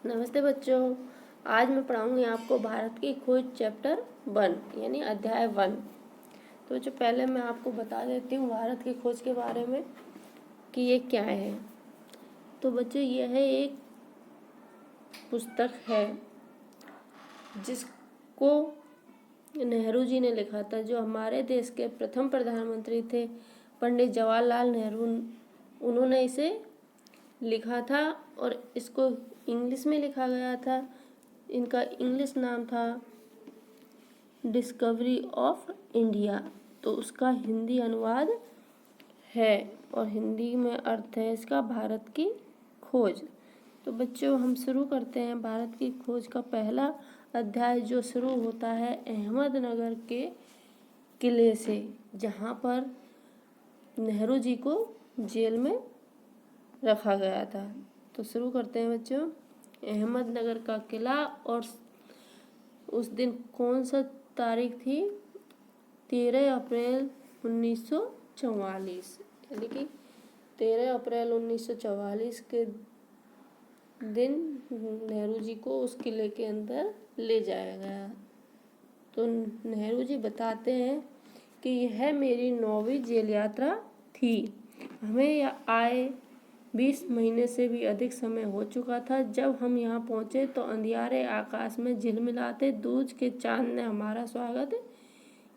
नमस्ते बच्चों। आज मैं पढ़ाऊंगी आपको भारत की खोज चैप्टर 1 यानी अध्याय 1। तो बच्चों पहले मैं आपको बता देती हूँ भारत की खोज के बारे में कि ये क्या है। तो बच्चों यह एक पुस्तक है जिसको नेहरू जी ने लिखा था, जो हमारे देश के प्रथम प्रधानमंत्री थे पंडित जवाहरलाल नेहरू। उन्होंने इसे लिखा था और इसको इंग्लिश में लिखा गया था। इनका इंग्लिश नाम था डिस्कवरी ऑफ इंडिया। तो उसका हिंदी अनुवाद है और हिंदी में अर्थ है इसका भारत की खोज। तो बच्चों हम शुरू करते हैं भारत की खोज का पहला अध्याय, जो शुरू होता है अहमदनगर के किले से, जहाँ पर नेहरू जी को जेल में रखा गया था। तो शुरू करते हैं बच्चों। अहमदनगर का किला, और उस दिन कौन सा तारीख थी? 13 अप्रैल 1944, यानी कि 13 अप्रैल 1944 के दिन नेहरू जी को उस किले के अंदर ले जाया गया। तो नेहरू जी बताते हैं कि यह मेरी 9वीं जेल यात्रा थी। हमें आए 20 महीने से भी अधिक समय हो चुका था। जब हम यहाँ पहुँचे तो अंधियारे आकाश में झिलमिलाते दूज के चांद ने हमारा स्वागत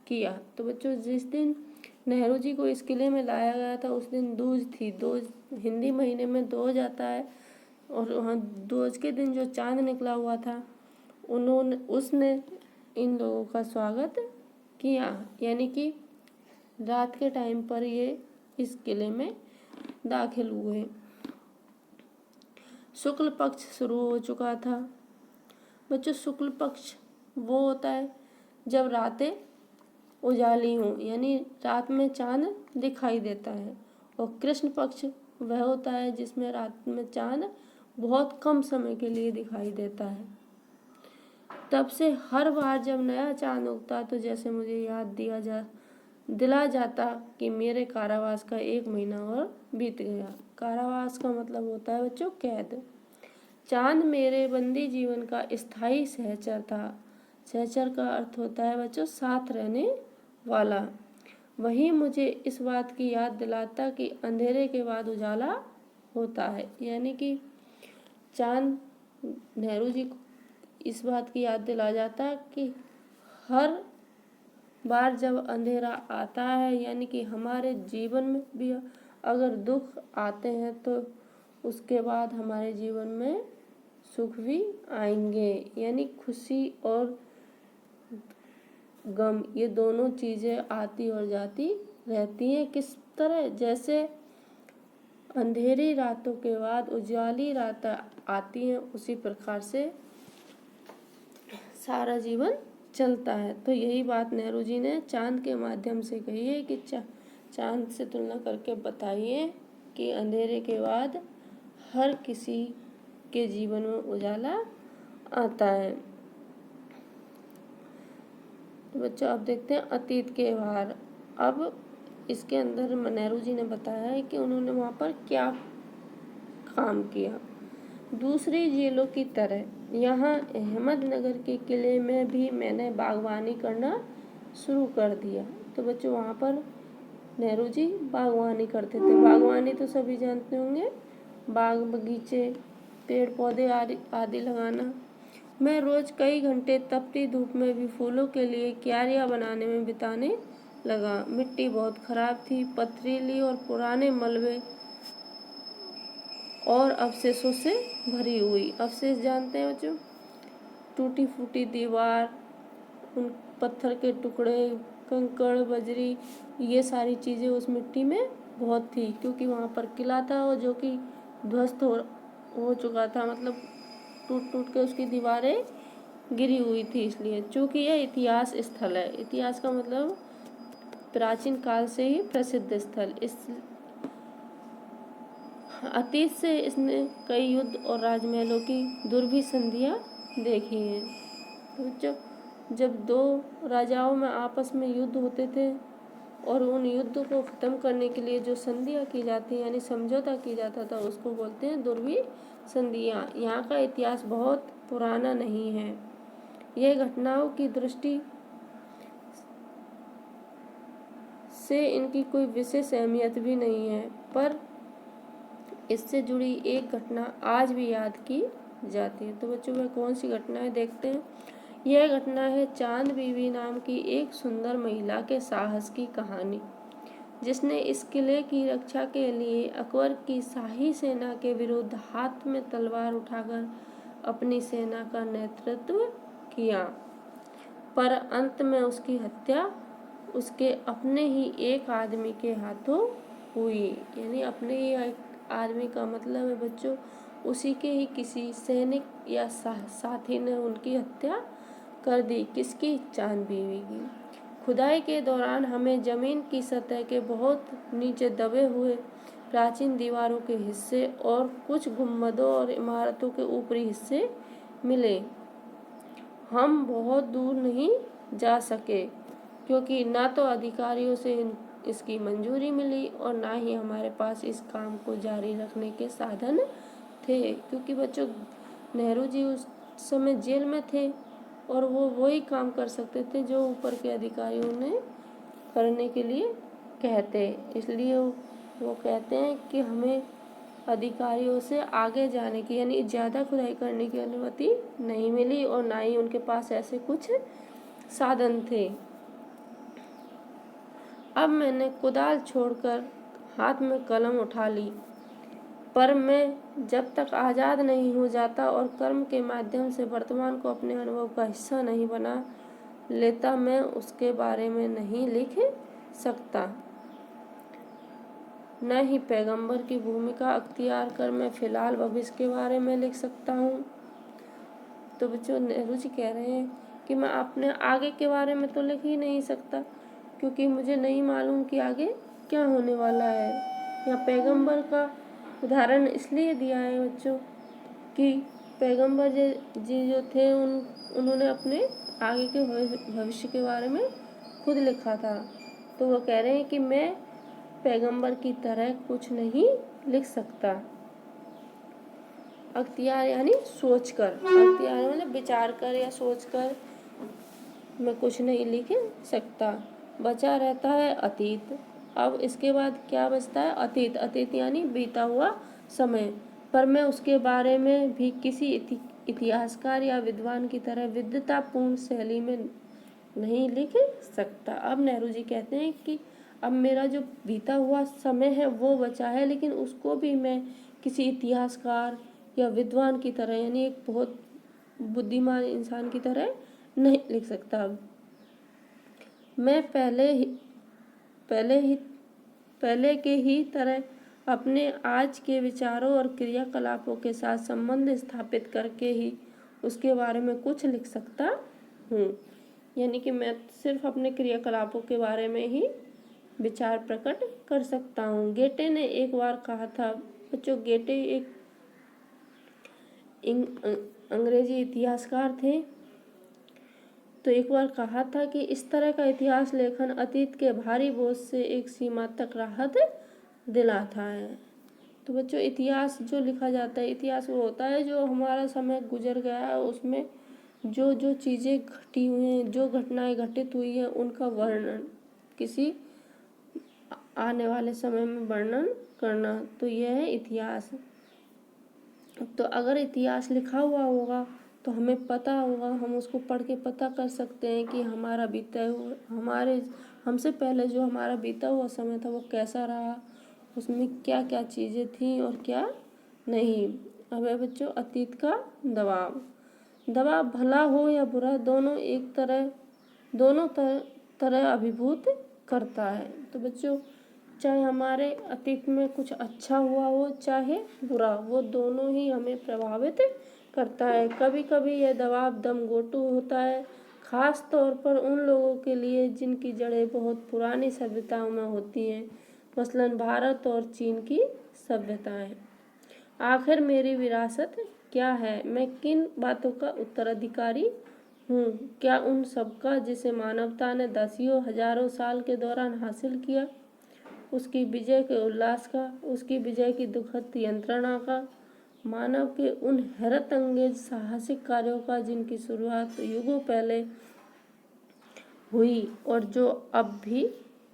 किया। तो बच्चों जिस दिन नेहरू जी को इस किले में लाया गया था उस दिन दूज थी। दूज हिंदी महीने में दूज आता है, और वहाँ दूज के दिन जो चांद निकला हुआ था उसने इन लोगों का स्वागत किया, यानी कि रात के टाइम पर ये इस किले में दाखिल हुए। शुक्ल पक्ष शुरू हो चुका था। बच्चों शुक्ल पक्ष वो होता है जब रातें उजाली हों, यानी रात में चांद दिखाई देता है। और कृष्ण पक्ष वह होता है जिसमें रात में चांद बहुत कम समय के लिए दिखाई देता है। तब से हर बार जब नया चांद उगता तो जैसे मुझे याद दिला जाता कि मेरे कारावास का 1 महीना और बीत गया। कारावास का मतलब होता है बच्चों कैद। चांद मेरे बंदी जीवन का स्थायी सहचर था। सहचर का अर्थ होता है बच्चों साथ रहने वाला। वही मुझे इस बात की याद दिलाता कि अंधेरे के बाद उजाला होता है, यानी कि चांद नेहरू जी को इस बात की याद दिला जाता कि हर बार जब अंधेरा आता है, यानी कि हमारे जीवन में भी अगर दुख आते हैं तो उसके बाद हमारे जीवन में सुख भी आएंगे, यानी खुशी और गम ये दोनों चीज़ें आती और जाती रहती हैं। किस तरह? जैसे अंधेरी रातों के बाद उजाली रात आती हैं, उसी प्रकार से सारा जीवन चलता है। तो यही बात नेहरू जी ने चांद के माध्यम से कही है कि चांद से तुलना करके बताइए कि अंधेरे के बाद हर किसी के जीवन में उजाला आता है। तो बच्चों अब देखते हैं अतीत के भार। अब इसके अंदर नेहरू जी ने बताया है कि उन्होंने वहाँ पर क्या काम किया। दूसरी जेलों की तरह यहाँ अहमदनगर के किले में भी मैंने बागवानी करना शुरू कर दिया। तो बच्चों वहाँ पर नेहरू जी बागवानी करते थे। बागवानी तो सभी जानते होंगे, बाग बगीचे पेड़ पौधे आदि लगाना। मैं रोज कई घंटे तपती धूप में भी फूलों के लिए क्यारियाँ बनाने में बिताने लगा। मिट्टी बहुत खराब थी, पथरीली और पुराने मलबे और अवशेषों से भरी हुई। अवशेष जानते हैं बच्चों? टूटी फूटी दीवार, उन पत्थर के टुकड़े, कंकड़, बजरी, ये सारी चीज़ें उस मिट्टी में बहुत थी, क्योंकि वहाँ पर किला था और जो कि ध्वस्त हो चुका था, मतलब टूट टूट के उसकी दीवारें गिरी हुई थी। इसलिए चूँकि यह इतिहास स्थल है, इतिहास का मतलब प्राचीन काल से ही प्रसिद्ध स्थल, इस अतीत से इसने कई युद्ध और राजमहलों की दुर्भी संधियाँ देखी हैं। तो जब दो राजाओं में आपस में युद्ध होते थे और उन युद्ध को ख़त्म करने के लिए जो संधियाँ की जाती हैं, यानी समझौता की जाता था, उसको बोलते हैं दुर्भी संधियाँ। यहाँ का इतिहास बहुत पुराना नहीं है। यह घटनाओं की दृष्टि से इनकी कोई विशेष अहमियत भी नहीं है, पर इससे जुड़ी एक घटना आज भी याद की जाती है। तो बच्चों वह कौन सी घटना है देखते हैं। यह घटना है चांद बीबी नाम की एक सुंदर महिला के साहस की कहानी, जिसने इस किले की रक्षा के लिए अकबर की शाही सेना के विरुद्ध हाथ में तलवार उठाकर अपनी सेना का नेतृत्व किया, पर अंत में उसकी हत्या उसके अपने ही एक आदमी के हाथों हुई। यानी अपने ही एक आदमी का मतलब है बच्चों उसी के ही किसी सैनिक या साथी ने उनकी हत्या कर दी। किसकी? चांद बीवी की। खुदाई के दौरान हमें जमीन की सतह के बहुत नीचे दबे हुए प्राचीन दीवारों के हिस्से और कुछ गुंबदों और इमारतों के ऊपरी हिस्से मिले। हम बहुत दूर नहीं जा सके क्योंकि ना तो अधिकारियों से इसकी मंजूरी मिली और ना ही हमारे पास इस काम को जारी रखने के साधन थे, क्योंकि बच्चों नेहरू जी उस समय जेल में थे और वो वही काम कर सकते थे जो ऊपर के अधिकारियों ने करने के लिए कहते। इसलिए वो कहते हैं कि हमें अधिकारियों से आगे जाने की यानी ज़्यादा खुदाई करने की अनुमति नहीं मिली और ना ही उनके पास ऐसे कुछ साधन थे। अब मैंने कुदाल छोड़कर हाथ में कलम उठा ली, पर मैं जब तक आज़ाद नहीं हो जाता और कर्म के माध्यम से वर्तमान को अपने अनुभव का हिस्सा नहीं बना लेता, मैं उसके बारे में नहीं लिख सकता। न ही पैगंबर की भूमिका अख्तियार कर मैं फिलहाल भविष्य के बारे में लिख सकता हूँ। तो बच्चों नेहरू जी कह रहे हैं कि मैं अपने आगे के बारे में तो लिख ही नहीं सकता क्योंकि मुझे नहीं मालूम कि आगे क्या होने वाला है। यहाँ पैगंबर का उदाहरण इसलिए दिया है बच्चों कि पैगंबर जी जो थे उन्होंने अपने आगे के भविष्य के बारे में खुद लिखा था। तो वो कह रहे हैं कि मैं पैगंबर की तरह कुछ नहीं लिख सकता। अख्तियार यानी सोचकर, अख्तियार मतलब विचार कर या सोचकर मैं कुछ नहीं लिख सकता। बचा रहता है अतीत। अब इसके बाद क्या बचता है? अतीत। अतीत यानी बीता हुआ समय, पर मैं उसके बारे में भी किसी इतिहासकार या विद्वान की तरह विद्वतापूर्ण शैली में नहीं लिख सकता। अब नेहरू जी कहते हैं कि अब मेरा जो बीता हुआ समय है वो बचा है, लेकिन उसको भी मैं किसी इतिहासकार या विद्वान की तरह यानी एक बहुत बुद्धिमान इंसान की तरह नहीं लिख सकता। मैं पहले के ही तरह अपने आज के विचारों और क्रियाकलापों के साथ संबंध स्थापित करके ही उसके बारे में कुछ लिख सकता हूँ। यानी कि मैं सिर्फ अपने क्रियाकलापों के बारे में ही विचार प्रकट कर सकता हूँ। गेटे ने एक बार कहा था, बच्चों गेटे एक अंग्रेजी इतिहासकार थे, तो एक बार कहा था कि इस तरह का इतिहास लेखन अतीत के भारी बोझ से एक सीमा तक राहत दिलाता है। तो बच्चों इतिहास जो लिखा जाता है, इतिहास वो होता है जो हमारा समय गुजर गया है उसमें जो जो चीज़ें घटी हुई हैं, जो घटनाएं घटित हुई हैं, उनका वर्णन किसी आने वाले समय में वर्णन करना, तो यह है इतिहास। तो अगर इतिहास लिखा हुआ होगा तो हमें पता होगा, हम उसको पढ़ के पता कर सकते हैं कि हमारा बीता हुआ हमसे पहले जो हमारा बीता हुआ समय था वो कैसा रहा, उसमें क्या क्या चीज़ें थी और क्या नहीं। अब है बच्चों अतीत का दबाव भला हो या बुरा दोनों तरह अभिभूत करता है। तो बच्चों चाहे हमारे अतीत में कुछ अच्छा हुआ हो चाहे बुरा, वो दोनों ही हमें प्रभावित करता है। कभी कभी यह दबाव दमघोंटू होता है, खास तौर पर उन लोगों के लिए जिनकी जड़ें बहुत पुरानी सभ्यताओं में होती हैं, मसलन भारत और चीन की सभ्यताएं। आखिर मेरी विरासत क्या है? मैं किन बातों का उत्तराधिकारी हूँ? क्या उन सब का जिसे मानवता ने दसियों हजारों साल के दौरान हासिल किया, उसकी विजय के उल्लास का, उसकी विजय की दुखद यंत्रणा का, मानव के उन हैरत अंगेज साहसिक कार्यों का जिनकी शुरुआत युगों पहले हुई और जो अब भी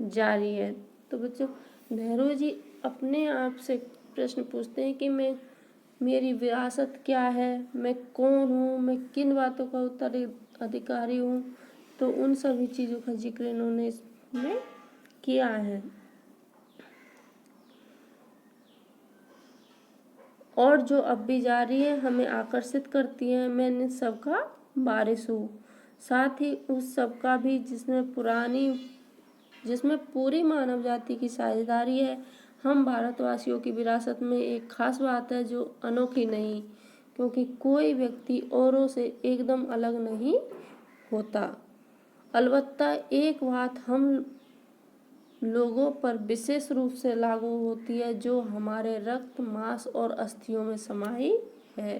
जारी है। तो बच्चों, नेहरू जी अपने आप से प्रश्न पूछते हैं कि मेरी विरासत क्या है, मैं कौन हूँ, मैं किन बातों का उत्तराधिकारी हूँ। तो उन सभी चीज़ों का जिक्र इन्होंने इसमें किया है। और जो अब भी जारी है हमें आकर्षित करती है, मैं इन सबका वारिस हूँ। साथ ही उस सबका भी जिसमें पूरी मानव जाति की साझेदारी है। हम भारतवासियों की विरासत में एक खास बात है जो अनोखी नहीं, क्योंकि कोई व्यक्ति औरों से एकदम अलग नहीं होता। अलबत्ता एक बात हम लोगों पर विशेष रूप से लागू होती है जो हमारे रक्त, मांस और अस्थियों में समाई है।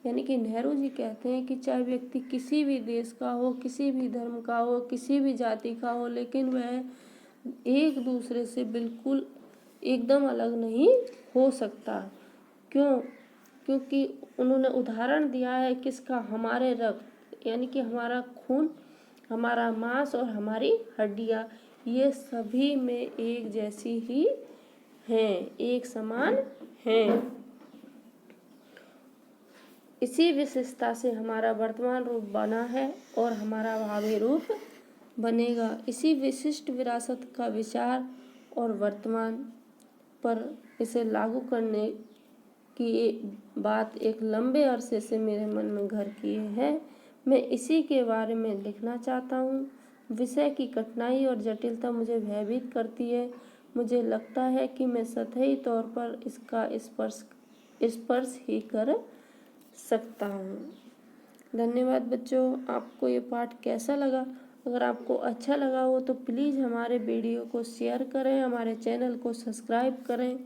यानी कि नेहरू जी कहते हैं कि चाहे व्यक्ति किसी भी देश का हो, किसी भी धर्म का हो, किसी भी जाति का हो, लेकिन वह एक दूसरे से बिल्कुल एकदम अलग नहीं हो सकता। क्यों? क्योंकि उन्होंने उदाहरण दिया है किसका? हमारे रक्त, यानी कि हमारा खून, हमारा मांस और हमारी हड्डियाँ, ये सभी में एक जैसी ही हैं, एक समान हैं। इसी विशेषता से हमारा वर्तमान रूप बना है और हमारा भावी रूप बनेगा। इसी विशिष्ट विरासत का विचार और वर्तमान पर इसे लागू करने की बात एक लंबे अरसे से मेरे मन में घर किए है। मैं इसी के बारे में लिखना चाहता हूँ। विषय की कठिनाई और जटिलता मुझे भयभीत करती है। मुझे लगता है कि मैं सतही तौर पर इसका स्पर्श ही कर सकता हूँ। धन्यवाद बच्चों। आपको ये पाठ कैसा लगा? अगर आपको अच्छा लगा हो तो प्लीज़ हमारे वीडियो को शेयर करें, हमारे चैनल को सब्सक्राइब करें।